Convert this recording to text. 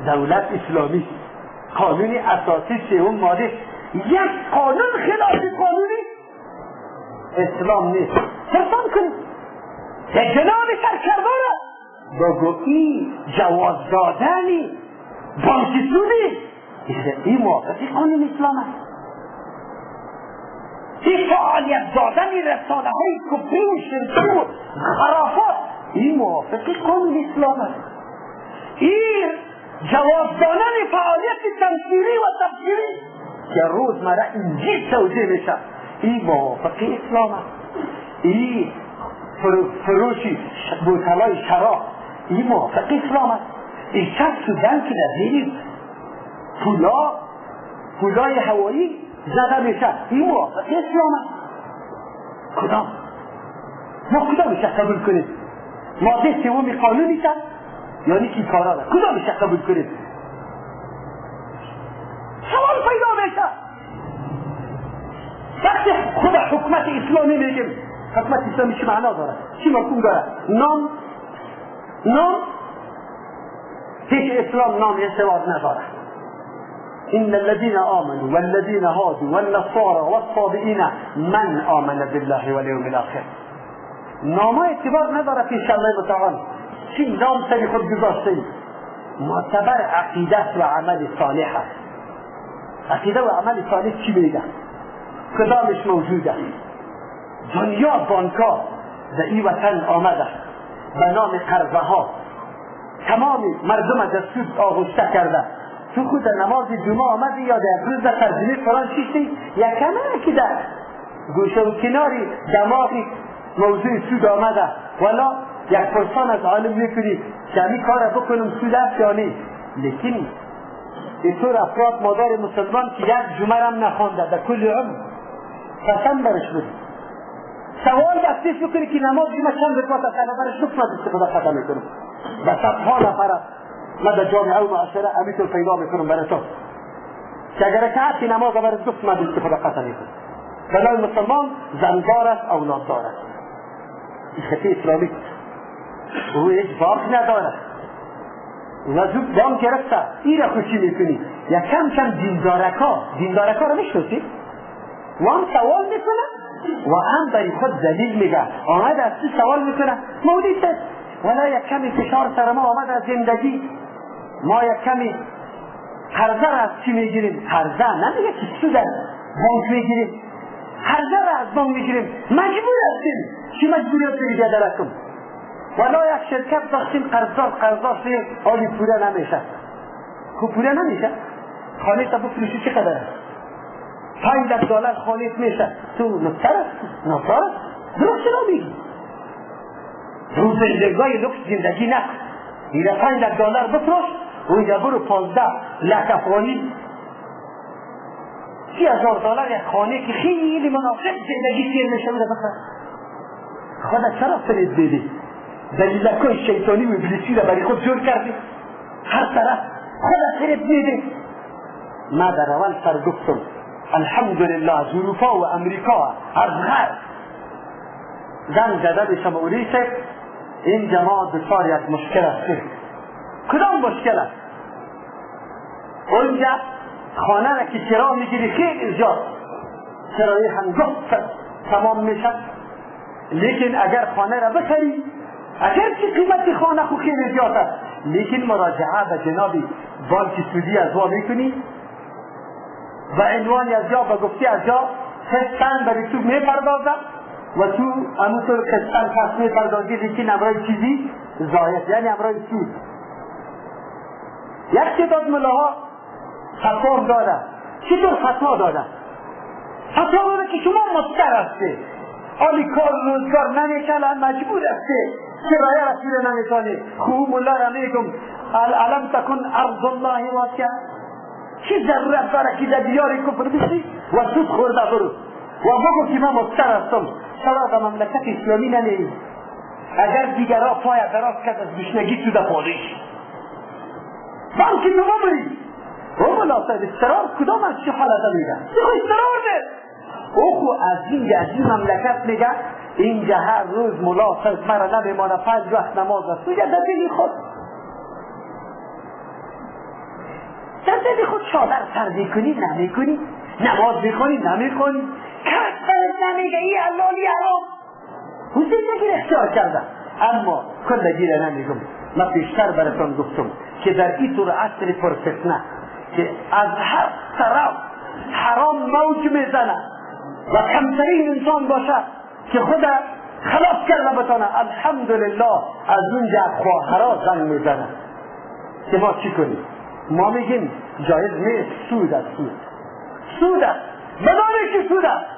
دولت اسلامی، قانون اساسی سوم ماده، یک قانون خلاف قانونی اسلام نیست. فرض کنید یک جناب سرکردار با گویی جواز دادنی بانکی سودی این موافق قانون اسلام است. این فعالیت دادنی رسانه های کفری و شرکی و خرافات این موافق قانون اسلام است. این جواز دادن فعالیت تنفیری و تبشیری که روزمره اینجی توجیه میشه این موافق اسلام است. این فروشی بوتلای شراب این موافق اسلام است. این شخص سودن که در زیر پولای هوایی زده میشه این موافق اسلام است. کدام؟ ما کدامش قبول کنیم؟ ماده سوم قانونی است یعنی که کارا است. کدامش قبول کنیم؟ سوال پیدا میشه. وقتی خود حکومت اسلامی میگیم حکومت اسلامی چه معنا داره؟ چی مفهوم داره؟ نام هیچ اسلام نام اعتبار نداره. إن الذين آمنوا والذين هادوا والنصارى والصابئين من آمن بالله واليوم الآخر. نام اعتبار نداره پیش الله متعال. چی نام سری خود گذاشته؟ معتبر عقیدت و عمل صالح است. عقیده و عمل صالح چی میگه؟ کدامش موجوده؟ دنیا بانکا در این وطن آمده به نام قرضه ها تمام مردم در سود آغشته کرده. تو خود نماز جمعه آمدی یا در روز ترجمه قرآن شیشتی یک کمه که در گوشه و کناری دماغی موضوع سود آمده ولا یک پرسان از عالم میکنی که همی کار بکنم سود است یا نیست. لیکن اینطور افراد مادر مسلمان که یک جمعه هم نخوانده در کل عمر قسم برش بود سوال دستیش بکنی که نماز جمعه چند رکعت است برش نکمت استفاده خطا میکنم و صدها نفره من در جامعه و معاشره امیتون پیدا میکنم برای تو که اگر رکعتی نماز برای گفت من استفاده قطع میکنم. برای مسلمان زندار است اولاددار است. این خطی اسلامی او هیچ باق نداره و زود وام گرفته این را خوشی میکنی یا کم کم دیندارکا را میشنوسی وام سوال میکنه و هم برای خود دلیل میگه آمد از چی سوال میکنه مولید است ولی یک کمی فشار سر ما آمد از زندگی ما یک کمی قرضه را از چی میگیریم؟ قرضه نمیگه که سود از بانک میگیریم قرضه را از بانک میگیریم مجبور هستیم چی مجبور هستیم دیگه درکم ولی یک شرکت داشتیم قرضدار شدیم آلی پوره نمیشه خوب پوره نمیشه خانه تا بفروشی چه قدر است $500 خانه میشه تو نکتر است ناصار است درست چرا میگی روز زندگی لکس زندگی نکن ایره $500 بفروش و اینجا برو 15 لک افغانی $30,000 یک خانه که خیلی مناسب زندگی تیر میشه بده بخر خودت چرا فرید بیدی دلیلکای شیطانی و ابلیسی را برای خود جور کردی هر طرف خودت فرید بیدی ما در اول سر گفتم الحمدلله از اروپا و امریکا از غرب زن زده به شموری شد این جماعت بسار یک مشکل است. کدام مشکل است؟ اونجا خانه را که کرا میگیری خیلی زیاد کرایه هنگفت تمام میشه لیکن اگر خانه را بخری اگر چی قیمت خانه خو خیلی زیاد است لیکن مراجعه به جناب بانک سودی از وا میکنی و عنوانی از جا و گفتی از جا قسطن برای تو میپردازه و تو همونطور قسطن پس میپردازی لیکن امرای چیزی زاید یعنی امرای سود. یک تعداد ملاها فتوا داده چطور فتوا داده؟ فتوا داده که شما مضطر هستی آلی کار روزگار نمیکنه مجبور هستی کرایه را پوره نمیکنی خوب ملا را میگم علم تکن ارض الله واسعه چی ضرورت داره که در دیار کفر بشی و سود خورده برو و بگو که من مضطر هستم چرا در مملکت اسلامی نمیری اگر دیگرها پای دراز کرد از گشنگی تو در پادش بانکی تو ببری او ملاسد استرار کدام از چه حالت میگه استرار ده او خو از این مملکت میگه اینجا هر روز ملاسد مرا نمیمانه 5 وقت نماز است میگه در دلی خود دلی خود چادر سر میکنی نمیکنی، نماز میخونی نمیخونی، کس نمیگه ای حلالی حرام. حسین نگیر اختیار کردم، اما کلگی را نمیگم. من پیشتر براتون گفتم که در این طور عصر پرفتنه که از هر طرف حرام موج میزنه و کمترین انسان باشه که خود خلاص کرده بتانه، الحمدلله از اونجا خواهرها زنگ میزنه که ما چی کنیم؟ ما میگیم جایز نیست، سود است، سود است، بدانه که سود است.